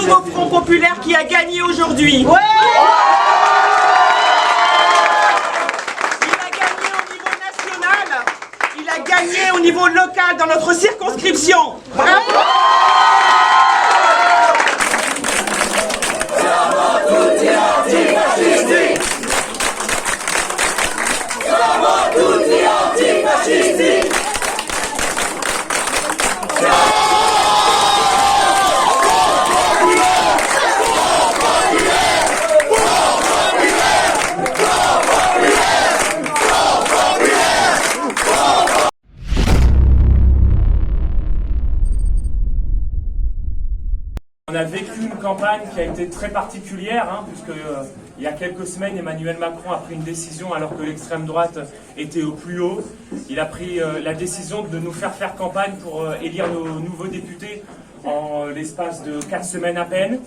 nouveau Front populaire qui a gagné aujourd'hui. Ouais. Il a gagné au niveau national, il a gagné au niveau local dans notre circonscription. Bravo. On a vécu une campagne qui a été très particulière, puisque il y a quelques semaines, Emmanuel Macron a pris une décision alors que l'extrême droite était au plus haut. Il a pris la décision de nous faire campagne pour élire nos nouveaux députés en l'espace de 4 semaines à peine.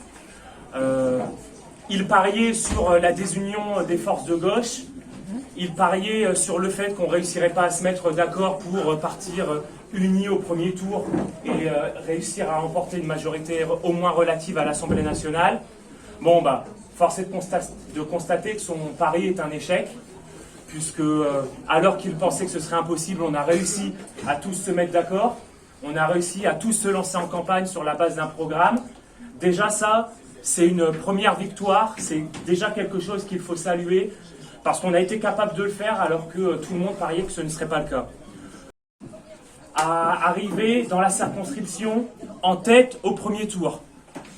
Il pariait sur la désunion des forces de gauche. Il pariait sur le fait qu'on ne réussirait pas à se mettre d'accord pour partir unis au premier tour et réussir à remporter une majorité au moins relative à l'Assemblée nationale. Bon, force est de constater que son pari est un échec, puisque alors qu'il pensait que ce serait impossible, on a réussi à tous se mettre d'accord, on a réussi à tous se lancer en campagne sur la base d'un programme. Déjà ça, c'est une première victoire, c'est déjà quelque chose qu'il faut saluer, parce qu'on a été capable de le faire alors que tout le monde pariait que ce ne serait pas le cas. À arriver dans la circonscription en tête au premier tour.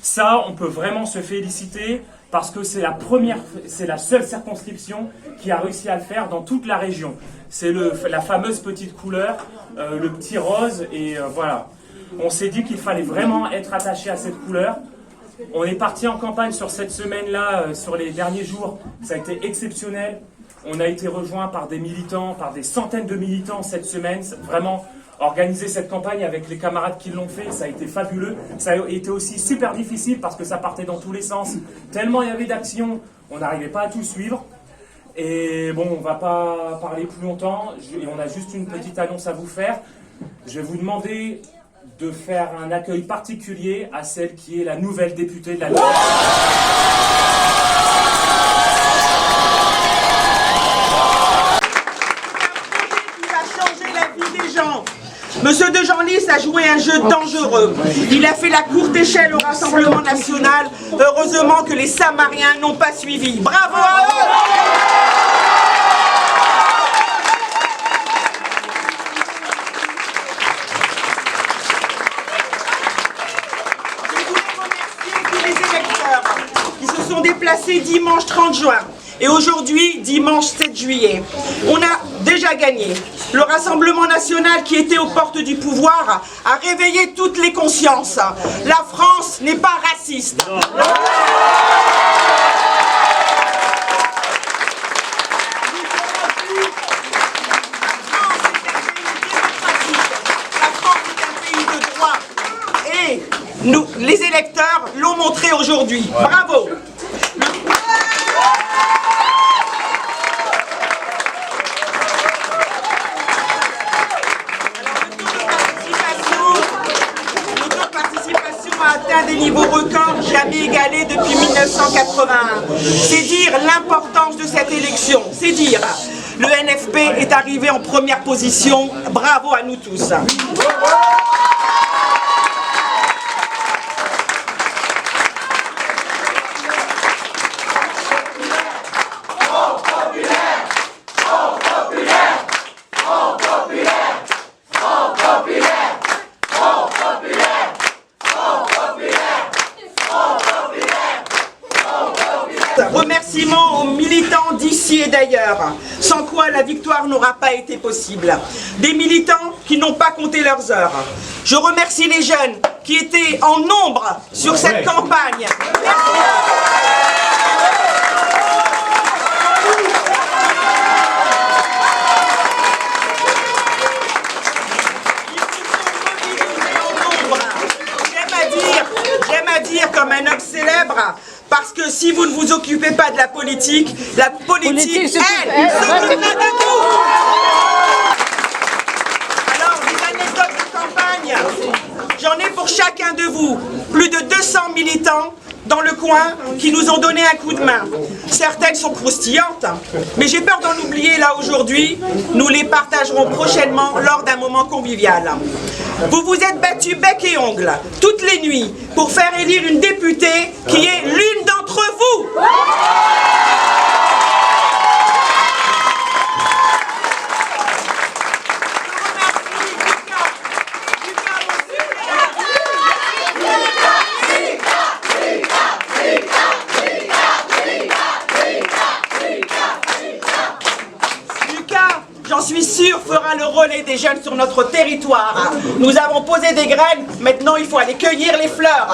Ça, on peut vraiment se féliciter parce que c'est la seule circonscription qui a réussi à le faire dans toute la région. C'est la fameuse petite couleur, le petit rose, et voilà. On s'est dit qu'il fallait vraiment être attaché à cette couleur. On est parti en campagne sur cette semaine-là, sur les derniers jours. Ça a été exceptionnel. On a été rejoint par des militants, par des centaines de militants cette semaine. Vraiment, organiser cette campagne avec les camarades qui l'ont fait, ça a été fabuleux. Ça a été aussi super difficile parce que ça partait dans tous les sens. Tellement il y avait d'actions, on n'arrivait pas à tout suivre. Et bon, on ne va pas parler plus longtemps. Et on a juste une petite annonce à vous faire. Je vais vous demander de faire un accueil particulier à celle qui est la nouvelle députée de la Loire. Monsieur de Genlis a joué un jeu dangereux. Il a fait la courte échelle au Rassemblement national. Heureusement que les Samariens n'ont pas suivi. Bravo à eux! Je voulais remercier tous les électeurs qui se sont déplacés dimanche 30 juin. Et aujourd'hui, dimanche 7 juillet, on a déjà gagné. Le Rassemblement national qui était aux portes du pouvoir a réveillé toutes les consciences. La France n'est pas raciste. La France est un pays de droit. Et nous, les électeurs, l'ont montré aujourd'hui. Bravo. Atteint des niveaux records jamais égalés depuis 1981. C'est dire l'importance de cette élection. C'est dire, le NFP est arrivé en première position. Bravo à nous tous. Remerciements aux militants d'ici et d'ailleurs, sans quoi la victoire n'aura pas été possible. Des militants qui n'ont pas compté leurs heures. Je remercie les jeunes qui étaient en nombre sur cette campagne. Merci. J'aime à dire comme un homme célèbre, parce que si vous ne vous occupez pas de la politique, elle s'occupera de vous. Alors, des anecdotes de campagne, j'en ai pour chacun de vous, plus de 200 militants dans le coin qui nous ont donné un coup de main. Certaines sont croustillantes, mais j'ai peur d'en oublier là aujourd'hui. Nous les partagerons prochainement lors d'un moment convivial. Vous vous êtes battus bec et ongles toutes les nuits pour faire élire une députée qui est l'une d'entre vous. J'en suis sûr, fera le relais des jeunes sur notre territoire. Nous avons posé des graines, maintenant il faut aller cueillir les fleurs.